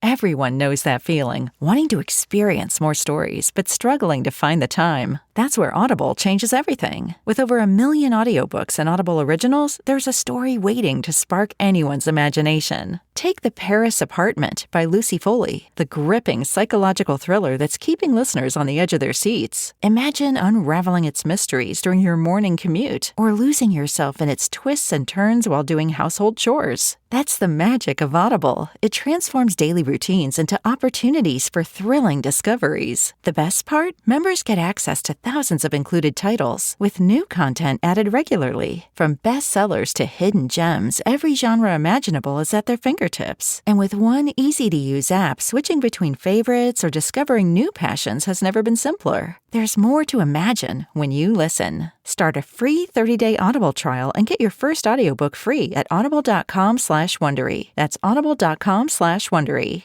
Everyone knows that feeling, wanting to experience more stories, but struggling to find the time. That's where Audible changes everything. With over 1 million audiobooks and Audible originals, there's a story waiting to spark anyone's imagination. Take The Paris Apartment by Lucy Foley, the gripping psychological thriller that's keeping listeners on the edge of their seats. Imagine unraveling its mysteries during your morning commute, or losing yourself in its twists and turns while doing household chores. That's the magic of Audible. It transforms daily routines into opportunities for thrilling discoveries. The best part? Members get access to thousands of included titles, with new content added regularly. From bestsellers to hidden gems, every genre imaginable is at their fingertips. And with one easy-to-use app, switching between favorites or discovering new passions has never been simpler. There's more to imagine when you listen. Start a free 30-day Audible trial and get your first audiobook free at audible.com/Wondery. That's audible.com/Wondery.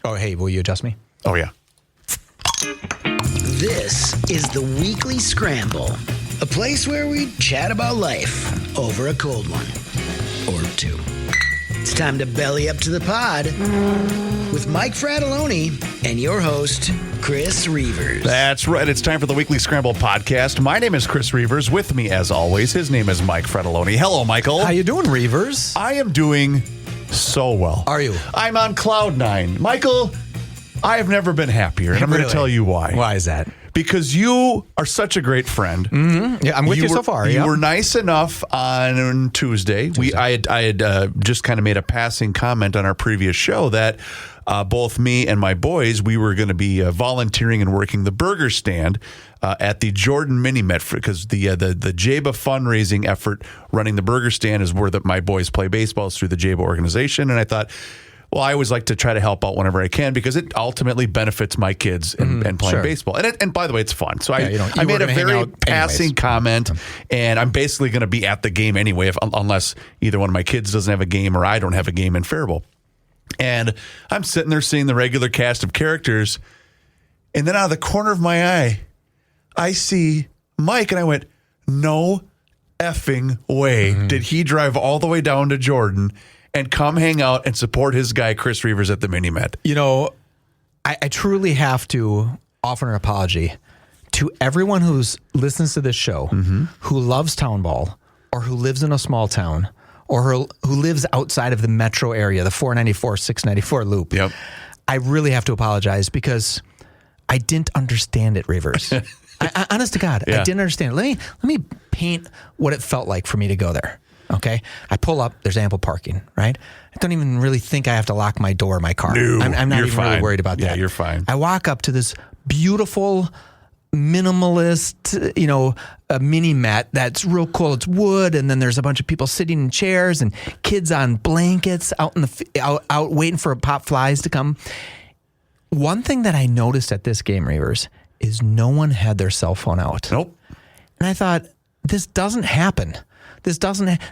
Oh, hey, will you adjust me? Oh, yeah. This is the Weekly Scramble, a place where we chat about life over a cold one or two. It's time to belly up to the pod with Mike Fratelloni and your host, Chris Reavers. That's right. It's time for the Weekly Scramble podcast. My name is Chris Reavers. With me, as always, his name is Mike Fratelloni. Hello, Michael. How you doing, Reavers? I am doing so well. Are you? I'm on cloud nine. Michael, I have never been happier, and I'm going to tell you why. Why is that? Because you are such a great friend. Mm-hmm. Yeah, I'm with you so far. You were nice enough on Tuesday. I had just kind of made a passing comment on our previous show that both me and my boys, we were going to be volunteering and working the burger stand at the Jordan Mini Met, because the JABA fundraising effort running the burger stand is where my boys play baseball, through the JABA organization. And I thought, well, I always like to try to help out whenever I can, because it ultimately benefits my kids and playing baseball. And by the way, it's fun. So I made a very passing comment, and I'm basically going to be at the game anyway, unless either one of my kids doesn't have a game or I don't have a game in Faribault. And I'm sitting there seeing the regular cast of characters, and then out of the corner of my eye, I see Mike, and I went, no effing way did he drive all the way down to Jordan and come hang out and support his guy, Chris Reavers, at the Mini-Met. You know, I truly have to offer an apology to everyone who listens to this show, who loves town ball, or who lives in a small town, or who lives outside of the metro area, the 494, 694 loop. Yep. I really have to apologize, because I didn't understand it, Reavers. I honest to God, I didn't understand it. Let me paint what it felt like for me to go there. Okay, I pull up. There's ample parking, right? I don't even really think I have to lock my door in my car. No, I'm not even really worried about that. Yeah, you're fine. I walk up to this beautiful, minimalist, a mini mat that's real cool. It's wood, and then there's a bunch of people sitting in chairs and kids on blankets out in out waiting for pop flies to come. One thing that I noticed at this game, Reavers, is no one had their cell phone out. Nope. And I thought, this doesn't happen.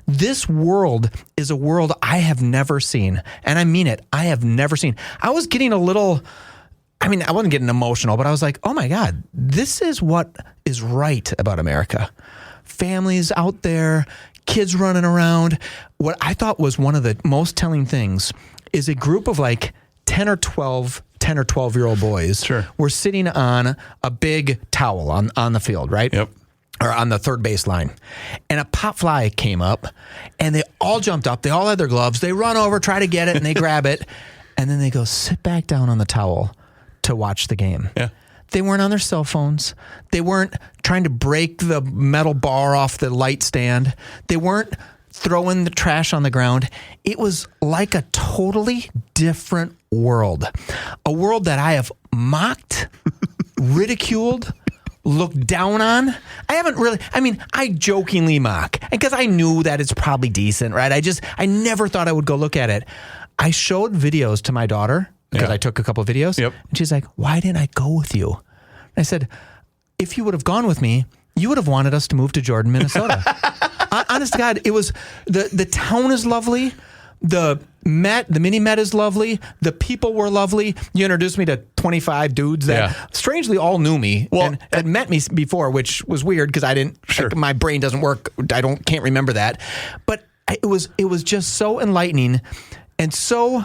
This world is a world I have never seen. And I mean it. I have never seen. I was getting I wasn't getting emotional, but I was like, oh my God, this is what is right about America. Families out there, kids running around. What I thought was one of the most telling things is a group of like 10 or 12-year-old boys were sitting on a big towel on the field, right? Yep. Or on the third base line. And a pop fly came up, and they all jumped up. They all had their gloves. They run over, try to get it, and they grab it. And then they go sit back down on the towel to watch the game. Yeah. They weren't on their cell phones. They weren't trying to break the metal bar off the light stand. They weren't throwing the trash on the ground. It was like a totally different world. A world that I have mocked, ridiculed, looked down on. I jokingly mock, because I knew that it's probably decent, right? I never thought I would go look at it. I showed videos to my daughter, because I took a couple of videos, and she's like, why didn't I go with you? And I said, if you would have gone with me, you would have wanted us to move to Jordan, Minnesota. Honest to God, it was, the town is lovely. The mini Met is lovely. The people were lovely. You introduced me to 25 dudes that strangely all knew me and had met me before, which was weird, because I didn't. My brain doesn't work. Can't remember that. But it was just so enlightening, and so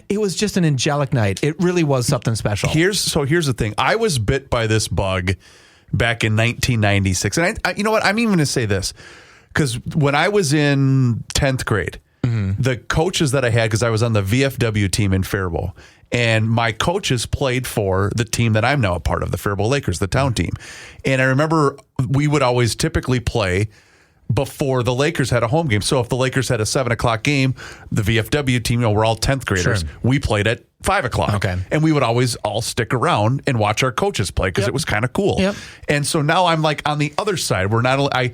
it was just an angelic night. It really was something special. Here's the thing. I was bit by this bug back in 1996. And I you know what? I'm even going to say this. Because when I was in 10th grade, the coaches that I had, because I was on the VFW team in Faribault, and my coaches played for the team that I'm now a part of, the Faribault Lakers, the town team. And I remember we would always typically play before the Lakers had a home game. So if the Lakers had a 7:00 game, the VFW team, we're all 10th graders. Sure. We played at 5:00. Okay. And we would always all stick around and watch our coaches play because it was kind of cool. Yep. And so now I'm like on the other side. We're not, I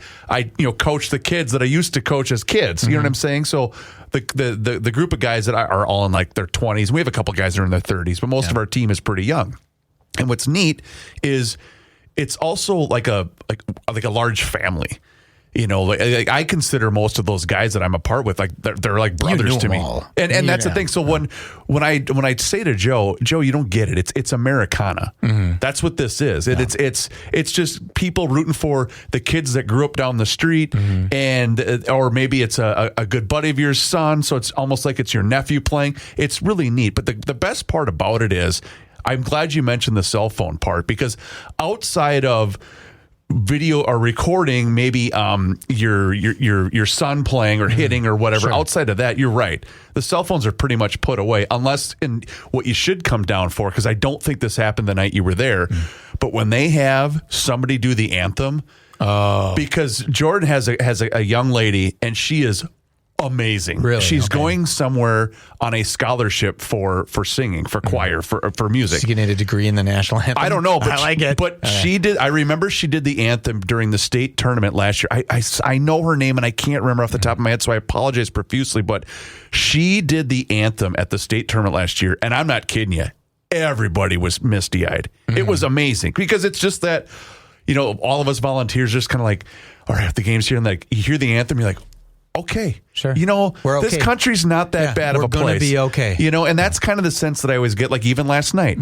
coach the kids that I used to coach as kids. You know what I'm saying? So the group of guys that are all in like their 20s. We have a couple guys that are in their 30s, but most of our team is pretty young. And what's neat is it's also like a large family. You know, like I consider most of those guys that I'm a part with, like they're like brothers to me. And that's the thing. So when I say to Joe, you don't get it. It's Americana. That's what this is. It's just people rooting for the kids that grew up down the street, and or maybe it's a good buddy of yours' son. So it's almost like it's your nephew playing. It's really neat. But the best part about it is, I'm glad you mentioned the cell phone part, because outside of video or recording, maybe your son playing or hitting or whatever. Sure. Outside of that, you're right. The cell phones are pretty much put away, unless in what you should come down for, because I don't think this happened the night you were there. But when they have somebody do the anthem, because Jordan has a young lady, and she is amazing. Really? She's going somewhere on a scholarship for singing, for choir, for music. She's getting a degree in the national anthem. I don't know, but I like it. But she did. I remember she did the anthem during the state tournament last year. I know her name, and I can't remember off the top of my head, so I apologize profusely. But she did the anthem at the state tournament last year, and I'm not kidding you. Everybody was misty-eyed. It was amazing, because it's just that, all of us volunteers just kind of like, all right, if the game's here, and like you hear the anthem, you're like, okay. Sure. We're okay. This country's not that bad of a place. We're going to be okay. And that's kind of the sense that I always get. Like even last night,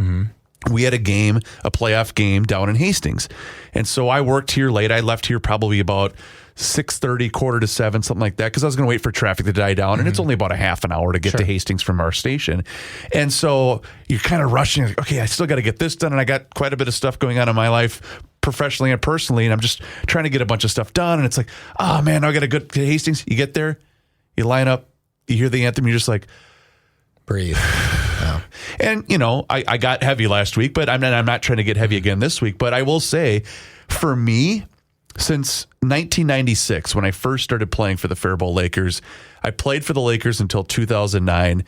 we had a playoff game down in Hastings. And so I worked here late. I left here probably about 6:30, 6:45, something like that, because I was going to wait for traffic to die down. And it's only about a half an hour to get to Hastings from our station. And so you're kind of rushing. Like, okay, I still got to get this done. And I got quite a bit of stuff going on in my life, professionally and personally. And I'm just trying to get a bunch of stuff done. And it's like, oh man, I got to go to Hastings. You get there, you line up, you hear the anthem. You're just like, breathe. And, I got heavy last week, but I'm not trying to get heavy again this week. But I will say, for me, since 1996, when I first started playing for the Faribault Lakers, I played for the Lakers until 2009,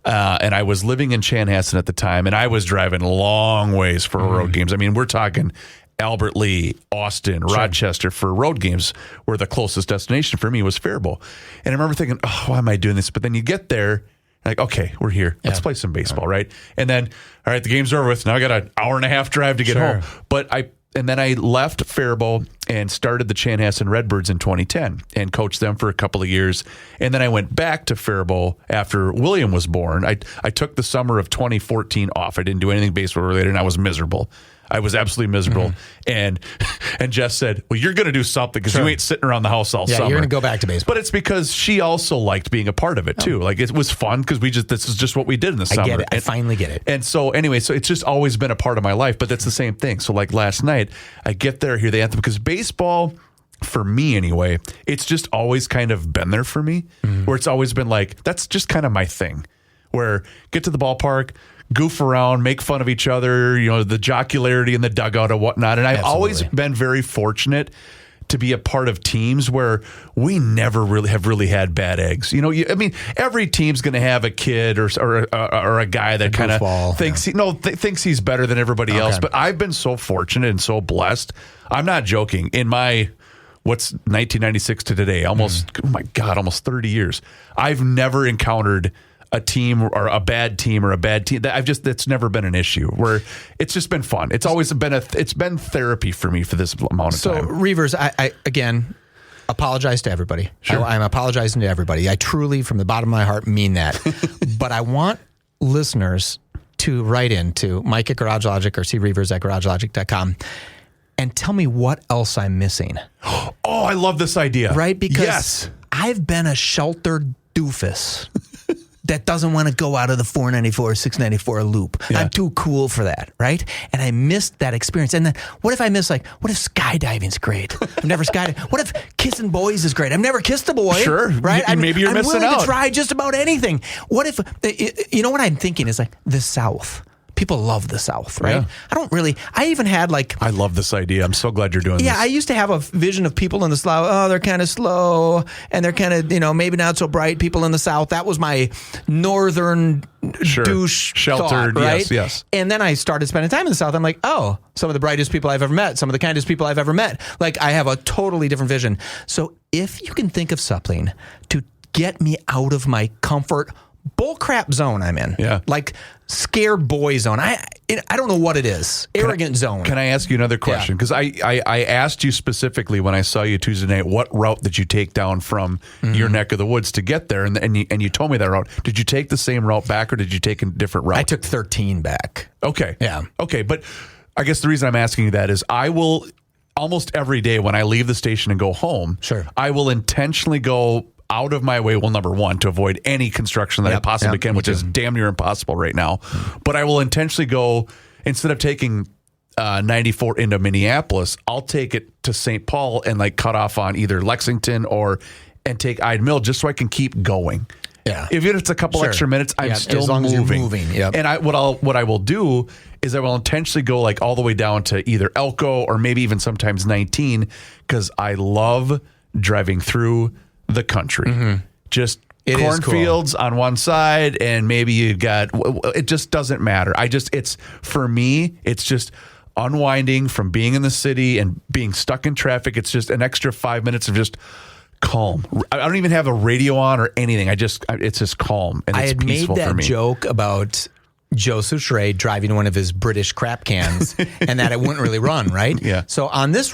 and I was living in Chanhassen at the time, and I was driving long ways for road games. I mean, we're talking Albert Lee, Austin, Rochester for road games, where the closest destination for me was Faribault. And I remember thinking, oh, why am I doing this? But then you get there, like, okay, we're here. Let's play some baseball, right? And then, all right, the game's over with. Now I got an hour and a half drive to get home. And then I left Faribault and started the Chanhassen Redbirds in 2010 and coached them for a couple of years. And then I went back to Faribault after William was born. I took the summer of 2014 off. I didn't do anything baseball related, and I was miserable. I was absolutely miserable. And Jess said, well, you're going to do something because you ain't sitting around the house all summer. Yeah, you're going to go back to baseball. But it's because she also liked being a part of it too. Like it was fun because this is just what we did in the summer. I get it. I finally get it. And so anyway, so it's just always been a part of my life, but that's the same thing. So like last night, I get there, hear the anthem, because baseball, for me anyway, it's just always kind of been there for me, where it's always been like, that's just kind of my thing, where get to the ballpark, goof around, make fun of each other, the jocularity in the dugout and whatnot. And I've always been very fortunate to be a part of teams where we never really have had bad eggs. Every team's going to have a kid or a guy that kind of thinks thinks he's better than everybody else. But I've been so fortunate and so blessed. I'm not joking. In my what's 1996 to today, almost 30 years, I've never encountered a team or a bad team. That's never been an issue, where it's just been fun. It's always been it's been therapy for me for this amount of time. So Reavers, I again apologize to everybody. Sure. I'm apologizing to everybody. I truly, from the bottom of my heart, mean that. But I want listeners to write in to Mike at Garage Logic or creavers at garagelogic.com and tell me what else I'm missing. Oh, I love this idea. Right? Because I've been a sheltered doofus that doesn't want to go out of the 494 or 694 loop. Yeah. I'm too cool for that, right? And I missed that experience. And then what if I miss, like, what if skydiving's great? I've never skydived. What if kissing boys is great? I've never kissed a boy. Sure. Right? Maybe you're missing I'm willing out. to try just about anything. What if, you know what I'm thinking is, like, the South. People love the South, right? Yeah. I even had, like... I love this idea. I'm so glad you're doing this. Yeah, I used to have a vision of people in the South. Oh, they're kind of slow and they're kind of, maybe not so bright. People in the South. That was my northern douche sheltered thought, right? Yes. And then I started spending time in the South. I'm like, oh, some of the brightest people I've ever met, some of the kindest people I've ever met. Like, I have a totally different vision. So if you can think of something to get me out of my comfort bullcrap zone I'm in, like scared boy zone. I don't know what it is. Arrogant zone. Can I ask you another question? Because I asked you specifically when I saw you Tuesday night, what route did you take down from your neck of the woods to get there? And you told me that route. Did you take the same route back or did you take a different route? I took 13 back. Okay. Yeah. Okay. But I guess the reason I'm asking you that is I will almost every day when I leave the station and go home, I will intentionally go out of my way, well, number one, to avoid any construction that I possibly can, which is damn near impossible right now. But I will intentionally go, instead of taking 94 into Minneapolis, I'll take it to St. Paul and like cut off on either Lexington and take Ide Mill just so I can keep going. Yeah. If it's a couple extra minutes, I'm still as long moving. As you're moving. Yep. And what I will do is I will intentionally go like all the way down to either Elko or maybe even sometimes 19 because I love driving through the country. Just cornfields on one side and maybe you got, it just doesn't matter. For me, it's just unwinding from being in the city and being stuck in traffic. It's just an extra 5 minutes of just calm. I don't even have a radio on or anything. It's just calm and it's peaceful for me. I had made that joke about Joe Souchere driving one of his British crap cans and that it wouldn't really run, right? Yeah. So on this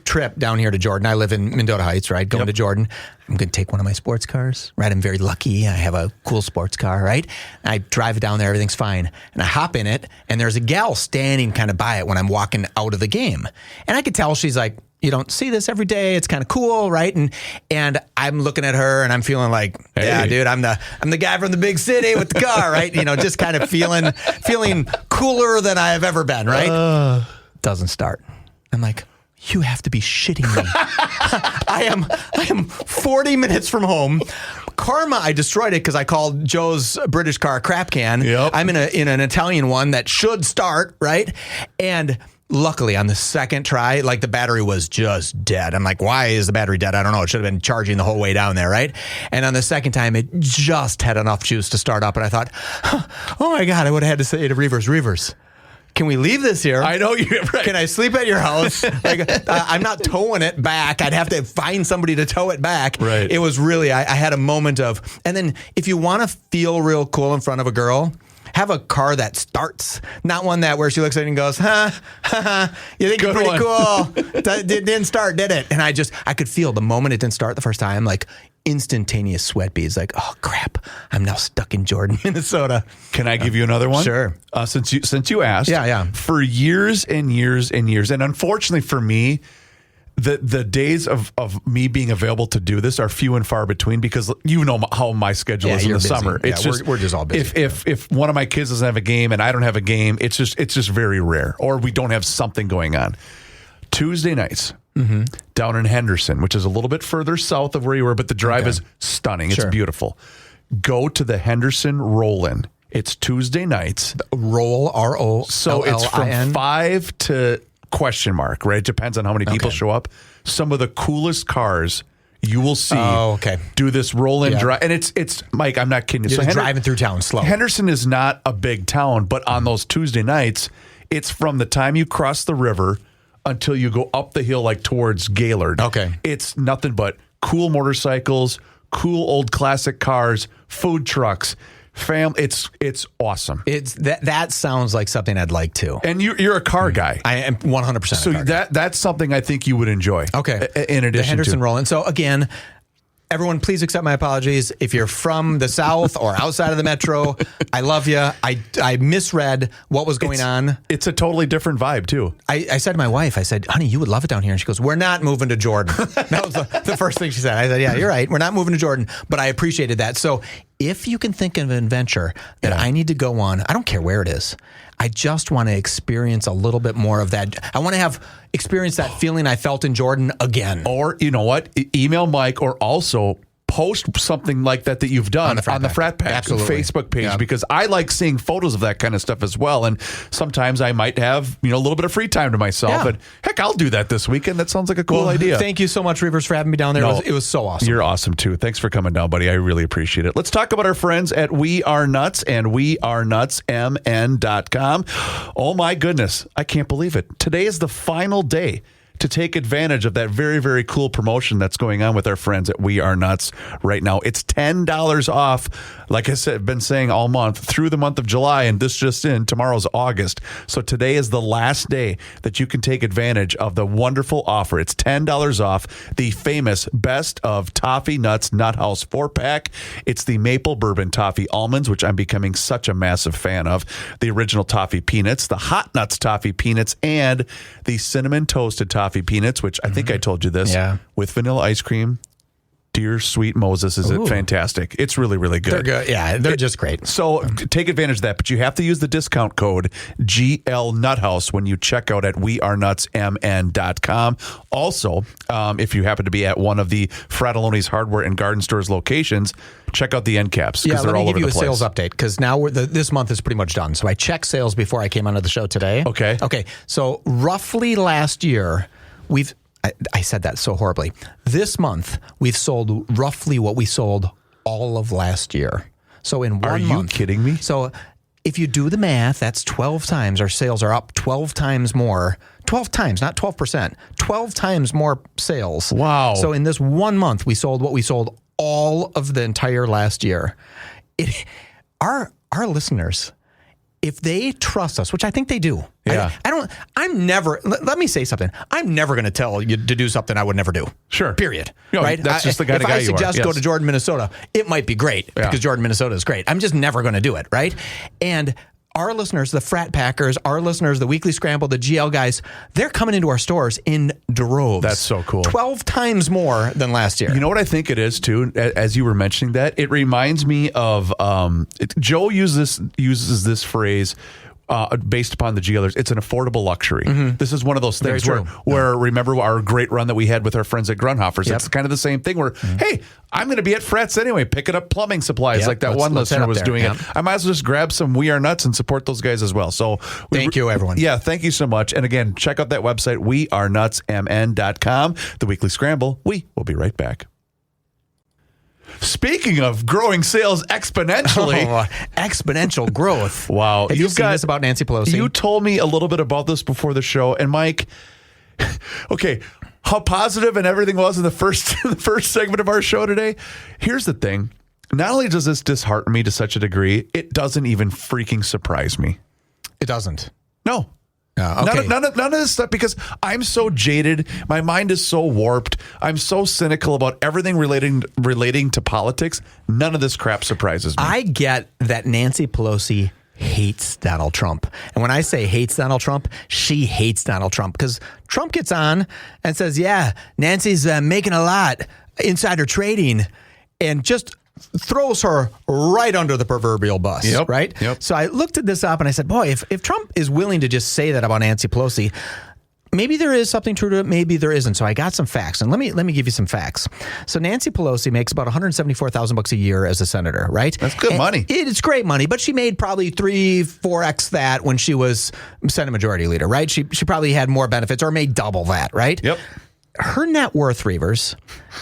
trip down here to Jordan, I live in Mendota Heights, right? Going to Jordan, I'm going to take one of my sports cars, right? I'm very lucky. I have a cool sports car, right? I drive it down there, everything's fine. And I hop in it and there's a gal standing kind of by it when I'm walking out of the game. And I could tell she's like, you don't see this every day. It's kind of cool, right? And I'm looking at her and I'm feeling like, yeah, dude, I'm the guy from the big city with the car, right? Just kind of feeling cooler than I have ever been, right? Doesn't start. I'm like, you have to be shitting me. I am 40 minutes from home. Karma, I destroyed it because I called Joe's British car a crap can. Yep. I'm in an Italian one that should start, right? And luckily, on the second try, like the battery was just dead. I'm like, why is the battery dead? I don't know. It should have been charging the whole way down there, right? And on the second time, it just had enough juice to start up. And I thought, oh my God, I would have had to say to Reavers, can we leave this here? I know you're right. Can I sleep at your house? I'm not towing it back. I'd have to find somebody to tow it back. Right. It was really, I had a moment of, and then if you want to feel real cool in front of a girl, have a car that starts, not one that where she looks at it and goes, you think you're pretty cool. Didn't start, did it? And I could feel the moment it didn't start the first time, like instantaneous sweat beads, like, oh crap, I'm now stuck in Jordan, Minnesota. Can I give you another one? Sure. Since you asked, for years and years and years, and unfortunately for me, the days of me being available to do this are few and far between because you know how my schedule is in the summer. It's we're just all busy. If one of my kids doesn't have a game and I don't have a game, it's just very rare, or we don't have something going on. Tuesday nights down in Henderson, which is a little bit further south of where you were, but the drive is stunning. It's beautiful. Go to the Henderson Roll-In. It's Tuesday nights. Roll, R-O-L-L-I-N. So it's from 5 to question mark, right? It depends on how many people show up. Some of the coolest cars you will see do this roll-in drive. And it's Mike, I'm not kidding you. You're just driving through town slow. Henderson is not a big town, but on those Tuesday nights, it's from the time you cross the river until you go up the hill like towards Gaylord. Okay. It's nothing but cool motorcycles, cool old classic cars, food trucks. It's awesome. It's that sounds like something I'd like to. And you're a car guy. I am 100%. So that's something I think you would enjoy. Okay. In addition the Henderson to Roll-In. So again, everyone, please accept my apologies. If you're from the South or outside of the metro, I love you. I misread what was going on. It's a totally different vibe too. I said to my wife, I said, honey, you would love it down here. And she goes, we're not moving to Jordan. That was the first thing she said. I said, yeah, you're right. We're not moving to Jordan. But I appreciated that. So if you can think of an adventure that I need to go on, I don't care where it is. I just want to experience a little bit more of that. I want to experience that feeling I felt in Jordan again. Or, you know what? Email Mike, or also post something like that you've done on the Frat Pack Facebook page, because I like seeing photos of that kind of stuff as well. And sometimes I might have, a little bit of free time to myself. And heck, I'll do that this weekend. That sounds like a cool idea. Thank you so much, Reavers, for having me down there. It was so awesome. You're awesome too. Thanks for coming down, buddy. I really appreciate it. Let's talk about our friends at We Are Nuts and wearenutsmn.com. Oh my goodness. I can't believe it. Today is the final day to take advantage of that very, very cool promotion that's going on with our friends at We Are Nuts right now. It's $10 off, like I said, been saying all month, through the month of July, and this just in, tomorrow's August. So today is the last day that you can take advantage of the wonderful offer. It's $10 off the famous Best of Toffee Nuts Nut House 4-pack. It's the Maple Bourbon Toffee Almonds, which I'm becoming such a massive fan of, the Original Toffee Peanuts, the Hot Nuts Toffee Peanuts, and the Cinnamon Toasted Toffee Peanuts, which I think I told you this, with vanilla ice cream. Dear sweet Moses, is it fantastic? It's really, really good. They're good. Yeah, they're just great. So take advantage of that, but you have to use the discount code GLNuthouse when you check out at wearenutsmn.com. Also, if you happen to be at one of the Fratelloni's Hardware and Garden Stores locations, check out the end caps, because they're all over the place. Let me give you a sales update, because now this month is pretty much done. So I checked sales before I came onto the show today. Okay. So roughly last year, I said that so horribly. This month, we've sold roughly what we sold all of last year. So in 1 month. Are you kidding me? So if you do the math, that's 12 times. Our sales are up 12 times more. 12 times, not 12%. 12 times more sales. Wow. So in this 1 month, we sold what we sold all of the entire last year. Our listeners, if they trust us, which I think they do. Let me say something. I'm never going to tell you to do something I would never do. Sure. Period. Right? That's just the kind of guy you are. If I suggest go to Jordan, Minnesota, it might be great because Jordan, Minnesota is great. I'm just never going to do it. Right. And our listeners, the Frat Packers, our listeners, the Weekly Scramble, the GL guys, they're coming into our stores in droves. That's so cool. 12 times more than last year. You know what I think it is, too, as you were mentioning that? It reminds me of, Joe uses this phrase, based upon the GLers, it's an affordable luxury. Mm-hmm. This is one of those things where remember our great run that we had with our friends at Grunhofer's? It's kind of the same thing where, hey, I'm going to be at Fretz anyway, picking up plumbing supplies like that one listener was doing it. I might as well just grab some We Are Nuts and support those guys as well. So thank you, everyone. Yeah, thank you so much. And again, check out that website, wearenutsmn.com. The Weekly Scramble. We will be right back. Speaking of growing sales exponentially. Exponential growth. Wow. Have you seen this about Nancy Pelosi? You told me a little bit about this before the show. And Mike, okay, how positive and everything was in the first segment of our show today. Here's the thing. Not only does this dishearten me to such a degree, it doesn't even freaking surprise me. It doesn't. No. Okay. None of this stuff, because I'm so jaded. My mind is so warped. I'm so cynical about everything relating to politics. None of this crap surprises me. I get that Nancy Pelosi hates Donald Trump. And when I say hates Donald Trump, she hates Donald Trump, because Trump gets on and says, yeah, Nancy's making a lot, insider trading, and just throws her right under the proverbial bus, right? Yep. So I looked at this up and I said, boy, if Trump is willing to just say that about Nancy Pelosi, maybe there is something true to it, maybe there isn't. So I got some facts, and let me give you some facts. So Nancy Pelosi makes about $174,000 a year as a senator, right? That's good money. It's great money, but she made probably 3-4x that when she was Senate Majority Leader, right? She probably had more benefits, or made double that, right? Yep. Her net worth, Reavers,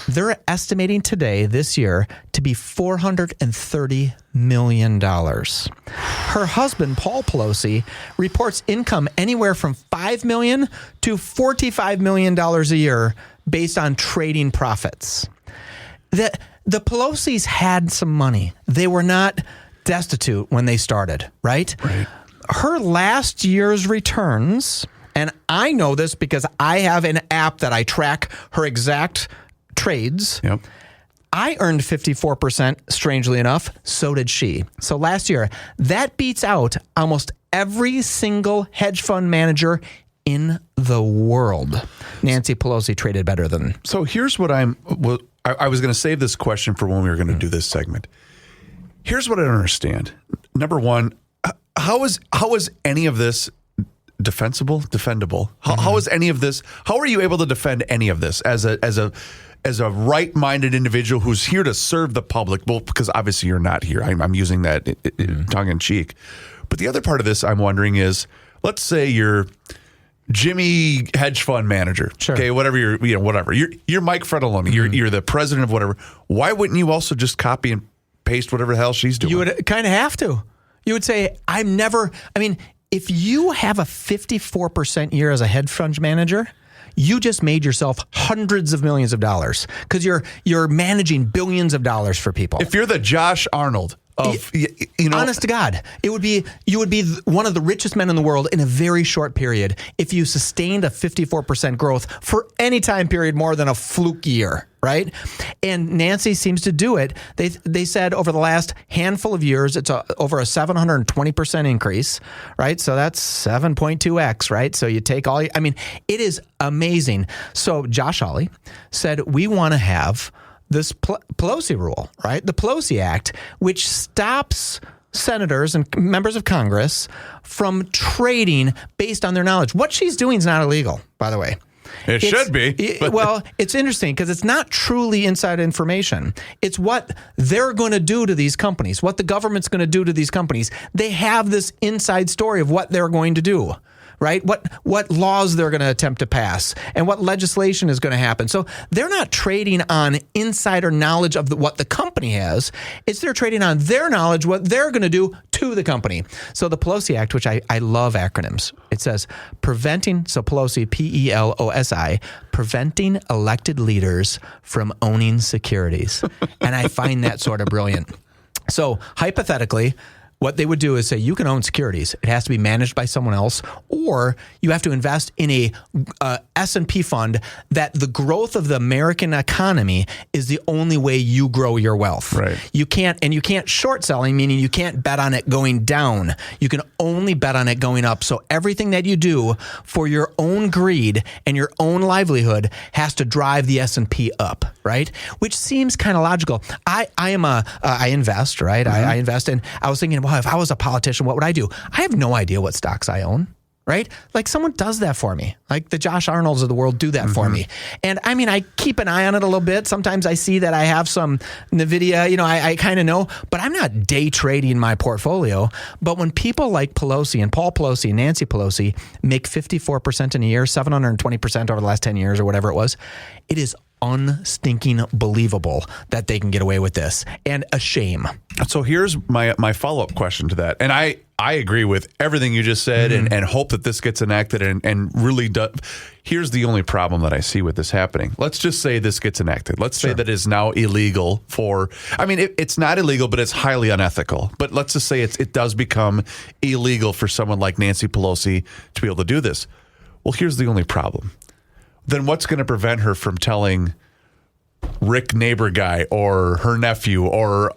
they're estimating today, this year, to be $430 million. Her husband, Paul Pelosi, reports income anywhere from $5 million to $45 million a year based on trading profits. The Pelosi's had some money. They were not destitute when they started, right? Right. Her last year's returns, and I know this because I have an app that I track her exact trades. Yep. I earned 54%, strangely enough. So did she. So last year, that beats out almost every single hedge fund manager in the world. Nancy Pelosi traded better than. So here's what I was going to save this question for when we were going to do this segment. Here's what I don't understand. Number one, how is any of this defendable? How is any of this? How are you able to defend any of this as a right-minded individual who's here to serve the public? Well, because obviously you're not here. I'm using that tongue in cheek. But the other part of this I'm wondering is, let's say you're Jimmy hedge fund manager. Sure. Okay, whatever you're Mike Fredoloni. You're the president of whatever. Why wouldn't you also just copy and paste whatever the hell she's doing? You would kind of have to. You would say, if you have a 54% year as a hedge fund manager, you just made yourself hundreds of millions of dollars because you're managing billions of dollars for people. If you're the Josh Arnold of, honest to God, you would be one of the richest men in the world in a very short period if you sustained a 54% growth for any time period more than a fluke year, right? And Nancy seems to do it. They said over the last handful of years, it's over a 720% increase, right? So that's 7.2x, right? So you take it is amazing. So Josh Hawley said, we want to have this Pelosi rule, right? The Pelosi Act, which stops senators and members of Congress from trading based on their knowledge. What she's doing is not illegal, by the way. It should be. Well, it's interesting because it's not truly inside information. It's what they're going to do to these companies, what the government's going to do to these companies. They have this inside story of what they're going to do. Right? What laws they're going to attempt to pass and what legislation is going to happen. So they're not trading on insider knowledge of what the company has. It's they're trading on their knowledge, what they're going to do to the company. So the Pelosi Act, which I love acronyms, it says preventing, so Pelosi, Pelosi, preventing elected leaders from owning securities. And I find that sort of brilliant. So hypothetically, what they would do is say, you can own securities. It has to be managed by someone else, or you have to invest in a S&P fund that the growth of the American economy is the only way you grow your wealth. Right. You can't short selling, meaning you can't bet on it going down. You can only bet on it going up. So everything that you do for your own greed and your own livelihood has to drive the S&P up, right? Which seems kind of logical. I invest, right? Mm-hmm. I invest in, I was thinking, well, if I was a politician, what would I do? I have no idea what stocks I own, right? Like someone does that for me. Like the Josh Arnolds of the world do that for me. And I keep an eye on it a little bit. Sometimes I see that I have some NVIDIA, I kind of know, but I'm not day trading my portfolio. But when people like Pelosi and Paul Pelosi and Nancy Pelosi make 54% in a year, 720% over the last 10 years or whatever it was, it is unstinking believable that they can get away with this, and a shame. So here's my follow-up question to that. And I agree with everything you just said and hope that this gets enacted and really does. Here's the only problem that I see with this happening. Let's just say this gets enacted. Let's say that it's now illegal it's not illegal, but it's highly unethical. But let's just say it does become illegal for someone like Nancy Pelosi to be able to do this. Well, here's the only problem. Then what's going to prevent her from telling Rick neighbor guy or her nephew or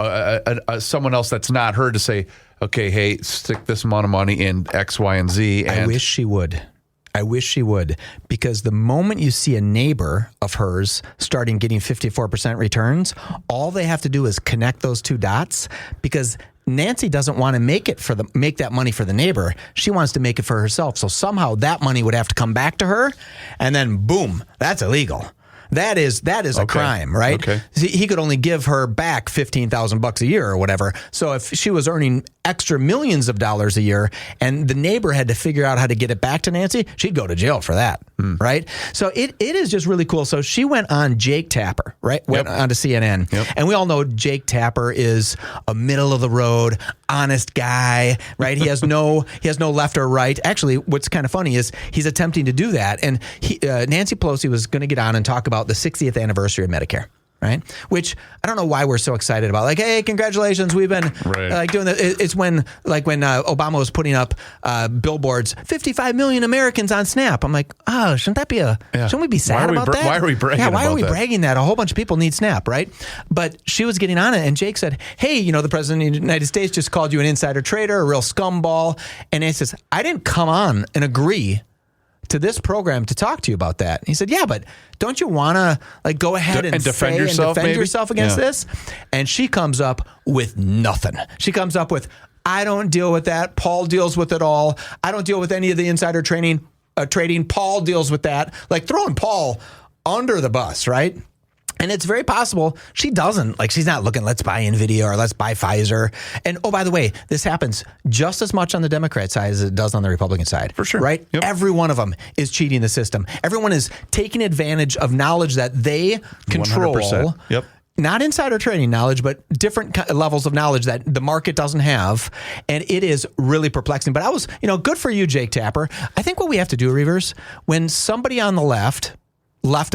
someone else that's not her to say, okay, hey, stick this amount of money in X, Y, and Z. And I wish she would. Because the moment you see a neighbor of hers starting getting 54% returns, all they have to do is connect those two dots, because Nancy doesn't want to make that money for the neighbor. She wants to make it for herself. So somehow that money would have to come back to her, and then boom, that's illegal. That is a crime, right? Okay. He could only give her back $15,000 a year or whatever. So if she was earning extra millions of dollars a year and the neighbor had to figure out how to get it back to Nancy, she'd go to jail for that, right? So it is just really cool. So she went on Jake Tapper, right? Went on to CNN. Yep. And we all know Jake Tapper is a middle of the road, honest guy, right? He has no left or right. Actually, what's kind of funny is he's attempting to do that. And Nancy Pelosi was going to get on and talk about the 60th anniversary of Medicare, right? Which I don't know why we're so excited about. Like, hey, congratulations, we've been doing that. It's when Obama was putting up billboards, 55 million Americans on SNAP. I'm like, oh, shouldn't we be sad about that? Why are we bragging? Yeah, why are we bragging that? A whole bunch of people need SNAP, right? But she was getting on it, and Jake said, hey, the president of the United States just called you an insider trader, a real scumball. And he says, I didn't come on and agree to this program to talk to you about that. And he said, yeah, but don't you want to like go ahead and defend say yourself, and defend maybe? yourself against this? And she comes up with nothing. She comes up with, I don't deal with that. Paul deals with it all. I don't deal with any of the insider trading. Paul deals with that. Like throwing Paul under the bus, right? And it's very possible she doesn't. Like, she's not looking, let's buy NVIDIA or let's buy Pfizer. And, oh, by the way, this happens just as much on the Democrat side as it does on the Republican side. For sure. Right? Yep. Every one of them is cheating the system. Everyone is taking advantage of knowledge that they control. 100%. Yep. Not insider trading knowledge, but different levels of knowledge that the market doesn't have. And it is really perplexing. But I was, good for you, Jake Tapper. I think what we have to do, Reavers, when somebody on the left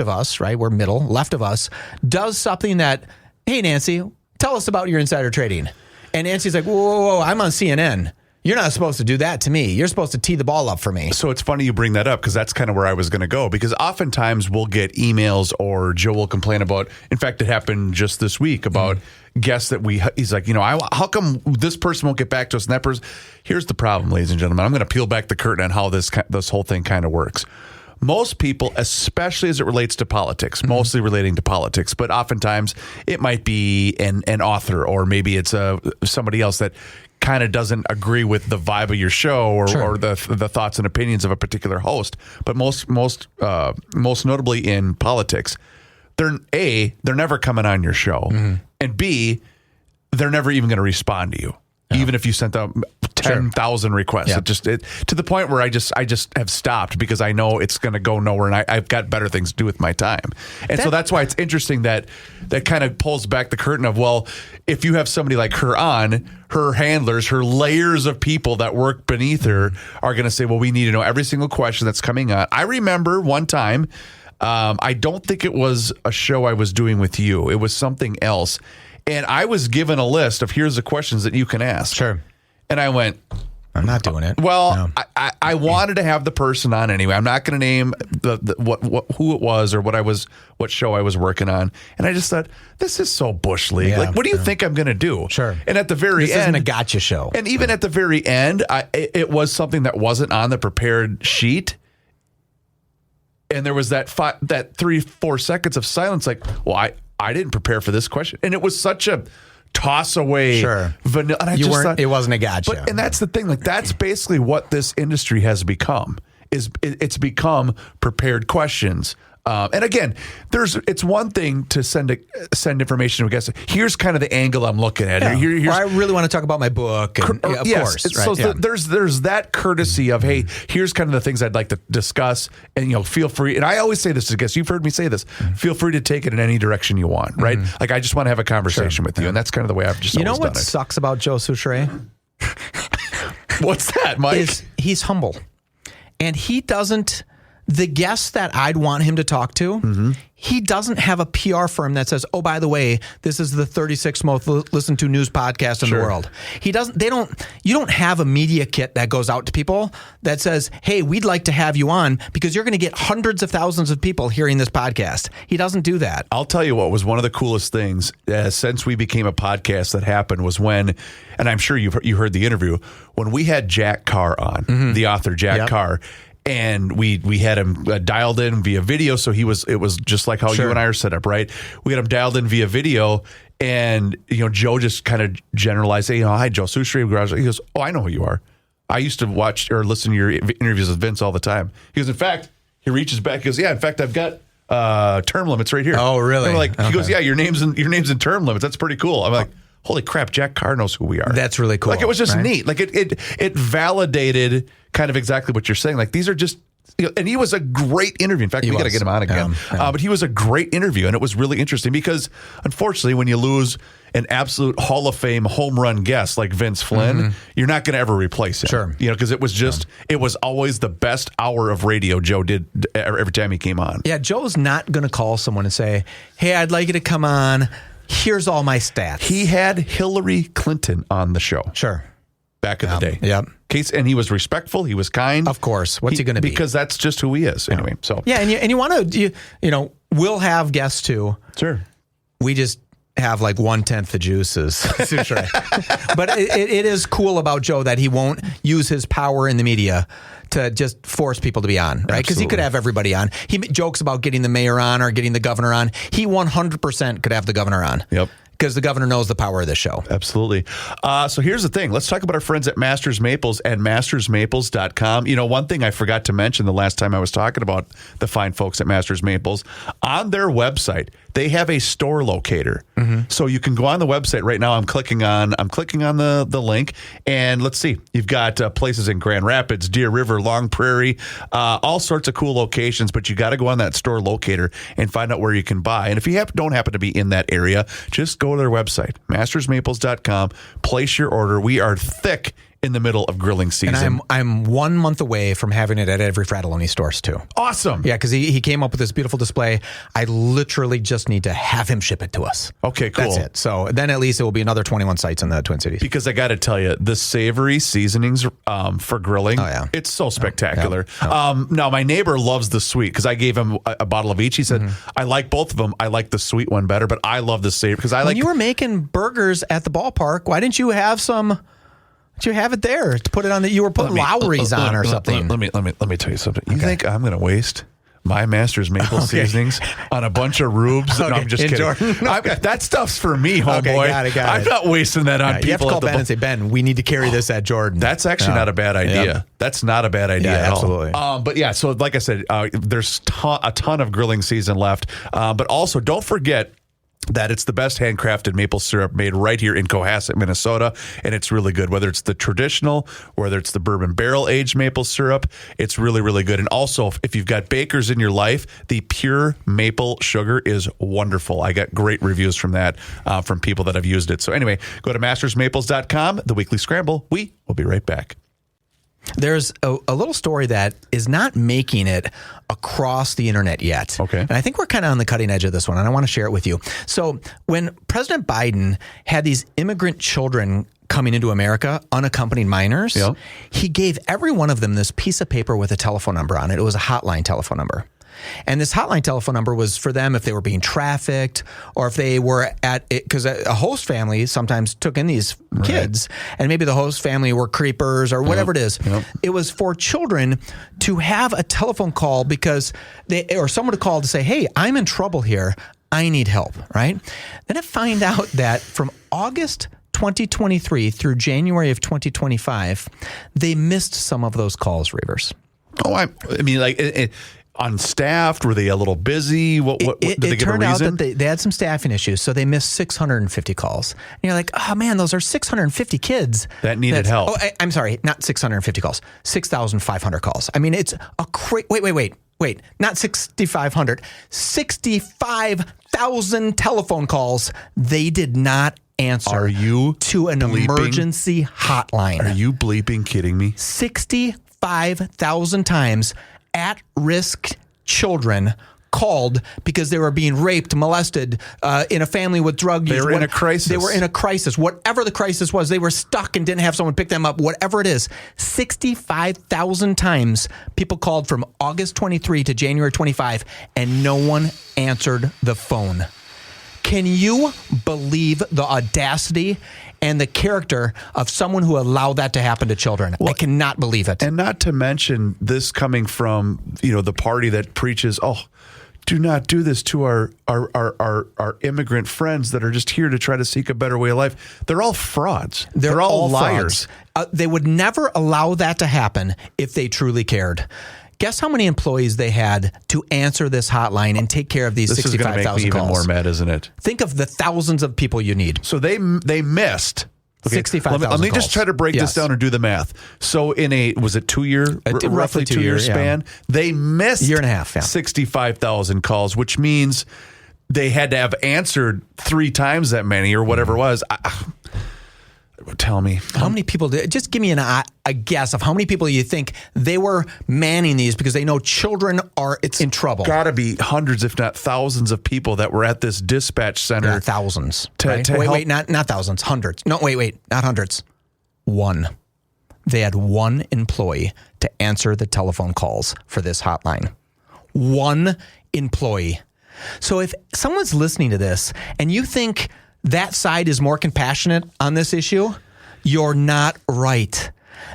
of us, right? We're middle, left of us, does something that, hey, Nancy, tell us about your insider trading. And Nancy's like, whoa, I'm on CNN. You're not supposed to do that to me. You're supposed to tee the ball up for me. So it's funny you bring that up because that's kind of where I was going to go, because oftentimes we'll get emails or Joe will complain about, in fact, it happened just this week about guests that he's like, how come this person won't get back to us and that person? Here's the problem, ladies and gentlemen. I'm going to peel back the curtain on how this whole thing kind of works. Most people, especially as it relates to politics, mostly relating to politics, but oftentimes it might be an author or maybe it's somebody else that kind of doesn't agree with the vibe of your show or the thoughts and opinions of a particular host. But most notably in politics, they're never coming on your show, and B, they're never even going to respond to you. Even if you sent out 10,000 requests, to the point where I just have stopped because I know it's going to go nowhere, and I've got better things to do with my time. And so that's why it's interesting that kind of pulls back the curtain of, well, if you have somebody like her on, her handlers, her layers of people that work beneath her are going to say, well, we need to know every single question that's coming on. I remember one time, I don't think it was a show I was doing with you. It was something else. And I was given a list of here's the questions that you can ask. Sure. And I went, I'm not doing it. Well, no. I wanted to have the person on anyway. I'm not going to name who it was or what show I was working on. And I just thought, this is so Bush League. Like, what do you think I'm going to do? Sure. And at the very this end, isn't a gotcha show. And even at the very end, it was something that wasn't on the prepared sheet. And there was that 3-4 seconds of silence. Like, well, I didn't prepare for this question. And it was such a toss away. Vanilla. And it wasn't a gotcha. And that's the thing. Like, that's basically what this industry has become. It's become prepared questions. And again, it's one thing to send information to a guest. Here's kind of the angle I'm looking at. Yeah. Here's, I really want to talk about my book. And, of course. Right? So there's that courtesy of, hey, here's kind of the things I'd like to discuss. And, feel free. And I always say this to guests. You've heard me say this. Feel free to take it in any direction you want, right? Like, I just want to have a conversation with you. And that's kind of the way I've just always done it. You know what sucks about Joe Souchere? What's that, Mike? He's humble. And he doesn't... The guests that I'd want him to talk to, he doesn't have a PR firm that says, oh, by the way, this is the 36th most listened to news podcast in the world. You don't have a media kit that goes out to people that says, hey, we'd like to have you on because you're going to get hundreds of thousands of people hearing this podcast. He doesn't do that. I'll tell you what was one of the coolest things since we became a podcast that happened was when, and I'm sure you heard the interview, when we had Jack Carr on, the author Jack Carr. And we had him dialed in via video, so it was just like how you and I are set up, right? We had him dialed in via video, and Joe just kind of generalized, hey, hi, Joe Souchere. He goes, oh, I know who you are. I used to watch or listen to your interviews with Vince all the time. He goes, in fact, he reaches back, he goes, yeah, in fact, I've got term limits right here. Oh, really? I'm like, he goes, yeah, your name's in term limits. That's pretty cool. I'm like, holy crap, Jack Carr knows who we are. That's really cool. Like, it was just neat. Like, it validated kind of exactly what you're saying. Like, these are just, and he was a great interview. In fact, we got to get him on again. But he was a great interview, and it was really interesting because, unfortunately, when you lose an absolute Hall of Fame home run guest like Vince Flynn, you're not going to ever replace him. Sure. Because it was just, it was always the best hour of radio Joe did every time he came on. Yeah, Joe's not going to call someone and say, hey, I'd like you to come on. Here's all my stats. He had Hillary Clinton on the show. Sure. Back in the day. Yep. And he was respectful. He was kind. Of course. What's he going to be? Because that's just who he is. Anyway, so. Yeah, and you want to, we'll have guests too. Sure. We just have like 1/10 the juices. But it is cool about Joe that he won't use his power in the media to just force people to be on, right? Because he could have everybody on. He jokes about getting the mayor on or getting the governor on. He 100% could have the governor on. Yep. Because the governor knows the power of this show. Absolutely. So here's the thing. Let's talk about our friends at Masters Maples and mastersmaples.com. You know, one thing I forgot to mention the last time I was talking about the fine folks at Masters Maples, on their website, they have a store locator. So you can go on the website right now. I'm clicking on the link, and let's see. You've got places in Grand Rapids, Deer River, Long Prairie, all sorts of cool locations, but you got to go on that store locator and find out where you can buy. And if you don't happen to be in that area, just go to their website, mastersmaples.com, place your order. We are thick in the middle of grilling season. And I'm 1 month away from having it at every Fratelloni stores too. Awesome. Yeah, because he came up with this beautiful display. I literally just need to have him ship it to us. Okay, cool. That's it. So then at least it will be another 21 sites in the Twin Cities. Because I got to tell you, the savory seasonings for grilling, it's so spectacular. Now, my neighbor loves the sweet because I gave him a bottle of each. He said, I like both of them. I like the sweet one better, but I love the savory because I like. When you were making burgers at the ballpark, why didn't you have some? You have it there to put it on that you were putting Lowry's on or something. Let me tell you something. You think I'm going to waste my Master's Maple seasonings on a bunch of rubes? No, I'm just kidding. That stuff's for me, homeboy. Got it. I'm not wasting that on people. You have to call Ben and say, Ben, we need to carry this at Jordan. That's actually not a bad idea. Yep. That's not a bad idea at absolutely. all. But yeah, so like I said, there's a ton of grilling season left. But also, don't forget that it's the best handcrafted maple syrup made right here in Cohasset, Minnesota, and it's really good. Whether it's the traditional, whether it's the bourbon barrel aged maple syrup, it's really, really good. And also, if you've got bakers in your life, the pure maple sugar is wonderful. I got great reviews from that from people that have used it. So anyway, go to mastersmaples.com, the Weekly Scramble. We will be right back. There's a little story that is not making it across the internet yet. Okay. And I think we're kind of on the cutting edge of this one, and I want to share it with you. So when President Biden had these immigrant children coming into America, unaccompanied minors, he gave every one of them this piece of paper with a telephone number on it. It was a hotline telephone number. And this hotline telephone number was for them if they were being trafficked or if they were at it, because a host family sometimes took in these kids and maybe the host family were creepers or whatever it is. It was for children to have a telephone call because or someone to call to say, hey, I'm in trouble here. I need help, right? Then I find out that from August 2023 through January of 2025, they missed some of those calls, Reavers. Oh, I mean, like... Unstaffed? Were they a little busy? What did they give a reason? It turned out that they had some staffing issues, so they missed 650 calls. And you're like, oh man, those are 650 kids that needed help. Oh, I'm sorry, not 650 calls, 6,500 calls. I mean, it's a wait, not 6,500, 65,000 telephone calls they did not answer. Are you to an emergency hotline? Are you bleeping kidding me? 65,000 times. At-risk children called because they were being raped, molested, in a family with drug use. They were in a crisis. They were in a crisis. Whatever the crisis was, they were stuck and didn't have someone pick them up. Whatever it is, 65,000 times people called from August 23 to January 25, and no one answered the phone. Can you believe the audacity and the character of someone who allowed that to happen to children? I cannot believe it. And not to mention this coming from, the party that preaches, do not do this to our immigrant friends that are just here to try to seek a better way of life. They're all frauds. They're all liars. They would never allow that to happen if they truly cared. Guess how many employees they had to answer this hotline and take care of these 65,000 calls? This is going to make me even more mad, isn't it? Think of the thousands of people you need. So they missed 65,000 Let me just try to break this down and do the math. So in was it 2 year, roughly 2 year span, they missed year and a half, 65,000 calls, which means they had to have answered 3 times that many or whatever it was. Tell me. How many people just give me a guess of how many people you think they were manning these because they know children are in trouble. Got to be hundreds, if not thousands of people that were at this dispatch center. Yeah, thousands. Wait, not thousands, hundreds. No, wait, not hundreds. One. They had one employee to answer the telephone calls for this hotline. One employee. So if someone's listening to this and you think that side is more compassionate on this issue, you're not right.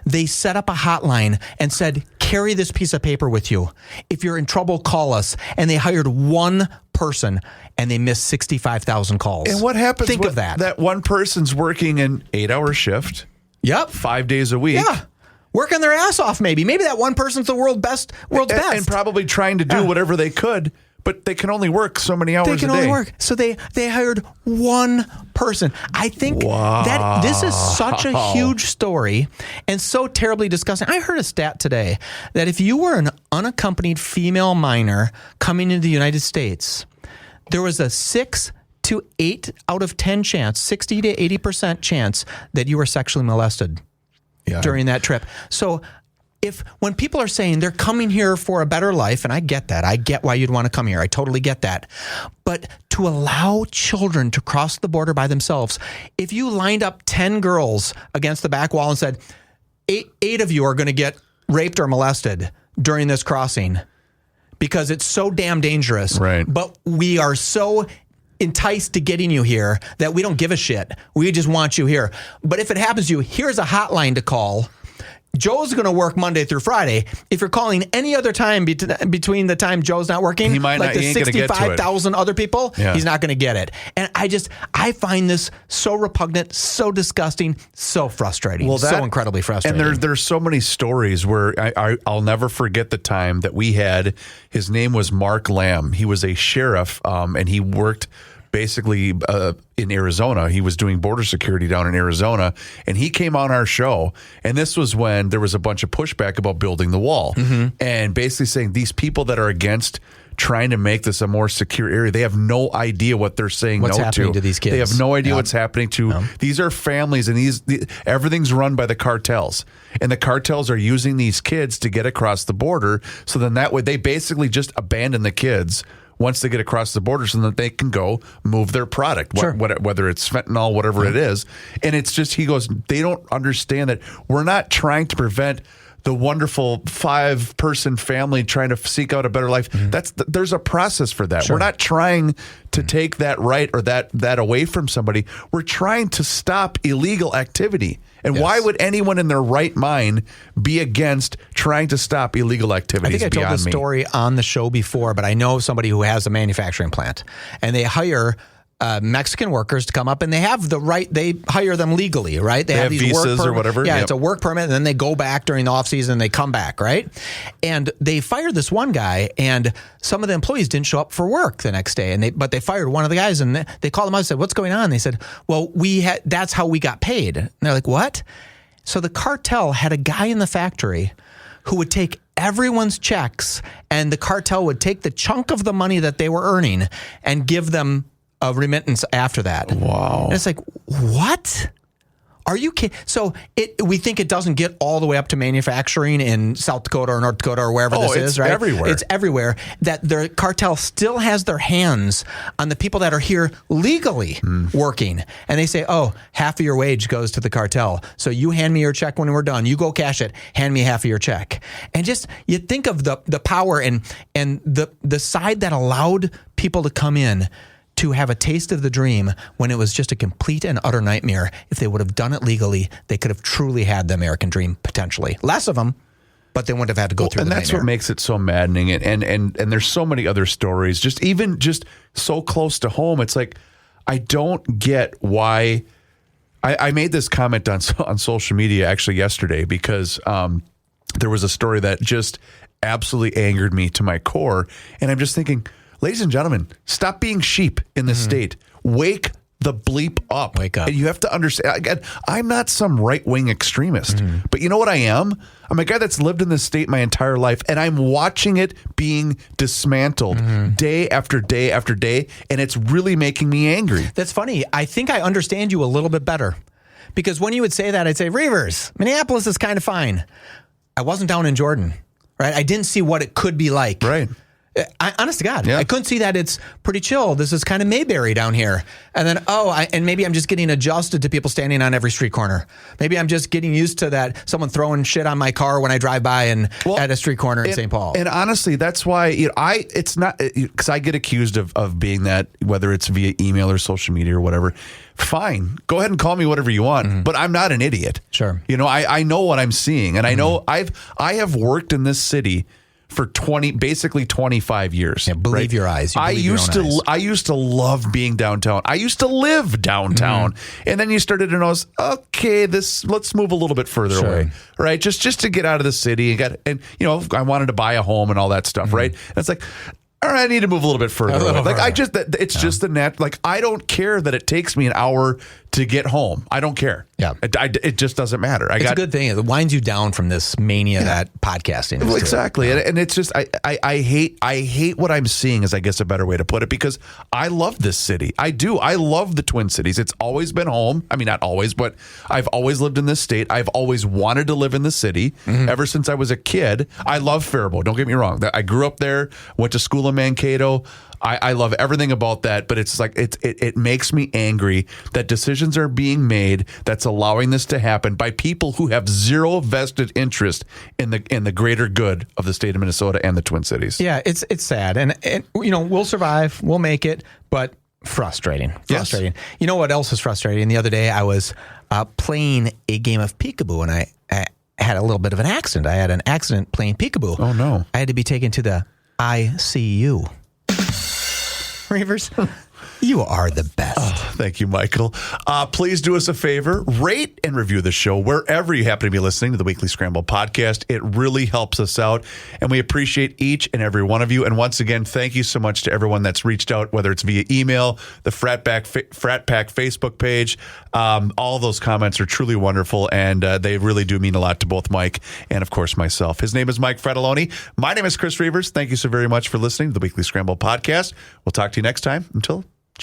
They set up a hotline and said, carry this piece of paper with you. If you're in trouble, call us. And they hired one person and they missed 65,000 calls. And what happens? Think of that. That one person's working an 8-hour shift. Yep. 5 days a week. Yeah. Working their ass off, maybe. Maybe that one person's the world's best. And probably trying to do whatever they could, but they can only work so many hours a day. They can only work. So they hired one person. I think that this is such a huge story and so terribly disgusting. I heard a stat today that if you were an unaccompanied female minor coming into the United States, there was a 6 to 8 out of 10 chance, 60 to 80% chance that you were sexually molested during that trip. So when people are saying they're coming here for a better life, and I get that. I get why you'd want to come here. I totally get that. But to allow children to cross the border by themselves, if you lined up 10 girls against the back wall and said, eight of you are going to get raped or molested during this crossing because it's so damn dangerous. Right. But we are so enticed to getting you here that we don't give a shit. We just want you here. But if it happens to you, here's a hotline to call. Joe's going to work Monday through Friday. If you're calling any other time between the time Joe's not working, he might like not, the 65,000 other people, he's not going to get it. And I find this so repugnant, so disgusting, so frustrating, so incredibly frustrating. And there's so many stories where I'll never forget the time that we had, his name was Mark Lamb. He was a sheriff, and he worked basically in Arizona. He was doing border security down in Arizona, and he came on our show. And this was when there was a bunch of pushback about building the wall, and basically saying these people that are against trying to make this a more secure area, they have no idea what they're saying what's no happening to these kids. They have no idea what's happening to these are families, and everything's run by the cartels, and the cartels are using these kids to get across the border. So then that way they basically just abandon the kids once they get across the border so that they can go move their product, whether it's fentanyl, whatever it is. And it's just, he goes, they don't understand that we're not trying to prevent the wonderful 5-person family trying to seek out a better life. There's a process for that. We're not trying to take that right or that away from somebody. We're trying to stop illegal activity. And why would anyone in their right mind be against trying to stop illegal activities? I think I told the story on the show before, but I know somebody who has a manufacturing plant, and they hire Mexican workers to come up, and they have the right, they hire them legally, right? They have these visas or whatever. Yeah, it's a work permit, and then they go back during the off season and they come back, right? And they fired this one guy, and some of the employees didn't show up for work the next day, but they fired one of the guys, and they called him out and said, "What's going on?" They said, "Well, that's how we got paid." And they're like, "What?" So the cartel had a guy in the factory who would take everyone's checks, and the cartel would take the chunk of the money that they were earning and give them a remittance after that. Wow. And it's like, what? Are you kidding? So we think it doesn't get all the way up to manufacturing in South Dakota or North Dakota or wherever this is, right? Everywhere. It's everywhere. That the cartel still has their hands on the people that are here legally working. And they say, oh, half of your wage goes to the cartel. So you hand me your check when we're done. You go cash it. Hand me half of your check. And just, you think of the power and the side that allowed people to come in to have a taste of the dream when it was just a complete and utter nightmare. If they would have done it legally, they could have truly had the American dream, potentially. Less of them, but they wouldn't have had to go through the nightmare. And that's what makes it so maddening. And there's so many other stories, just so close to home. It's like, I don't get why. I made this comment on social media actually yesterday because there was a story that just absolutely angered me to my core. And I'm just thinking, ladies and gentlemen, stop being sheep in this state. Wake the bleep up. Wake up. And you have to understand, again, I'm not some right-wing extremist, but you know what I am? I'm a guy that's lived in this state my entire life, and I'm watching it being dismantled day after day after day, and it's really making me angry. That's funny. I think I understand you a little bit better. Because when you would say that, I'd say, Reavers, Minneapolis is kind of fine. I wasn't down in Jordan, right? I didn't see what it could be like. Right. Honest to God, Yeah. I couldn't see that. It's pretty chill. This is kind of Mayberry down here. And then, and maybe I'm just getting adjusted to people standing on every street corner. Maybe I'm just getting used to that. Someone throwing shit on my car when I drive by and at a street corner in St. Paul. And honestly, that's why it's not because I get accused of being that, whether it's via email or social media or whatever. Fine, go ahead and call me whatever you want, but I'm not an idiot. Sure. I know what I'm seeing, and I know I have worked in this city for 25 years. Yeah, believe your eyes. I used to love being downtown. I used to live downtown. And then you started to notice, okay, let's move a little bit further away. Right? Just to get out of the city and I wanted to buy a home and all that stuff, right? And it's like, all right, I need to move a little bit further away. Like just the net. Like I don't care that it takes me an hour to get home. I don't care. Yeah. It just doesn't matter. It's a good thing. It winds you down from this mania that podcasting is. Exactly. And it's just, I hate what I'm seeing is I guess a better way to put it, because I love this city. I do. I love the Twin Cities. It's always been home. I mean, not always, but I've always lived in this state. I've always wanted to live in the city ever since I was a kid. I love Faribault. Don't get me wrong. I grew up there, went to school in Mankato. I love everything about that, but it's like it makes me angry that decisions are being made that's allowing this to happen by people who have zero vested interest in the greater good of the state of Minnesota and the Twin Cities. Yeah, it's sad, and we'll survive, we'll make it, but frustrating. Yes. You know what else is frustrating? The other day I was playing a game of peekaboo, and I had a little bit of an accident. I had an accident playing peekaboo. Oh no! I had to be taken to the ICU. Reavers, you are the best. Oh, thank you, Michael. Please do us a favor, rate and review the show wherever you happen to be listening to the Weekly Scramble podcast. It really helps us out, and we appreciate each and every one of you. And once again, thank you so much to everyone that's reached out, whether it's via email, the Frat Pack Facebook page. All those comments are truly wonderful, and they really do mean a lot to both Mike and, of course, myself. His name is Mike Fratelloni. My name is Chris Reavers. Thank you so very much for listening to the Weekly Scramble podcast. We'll talk to you next time. Until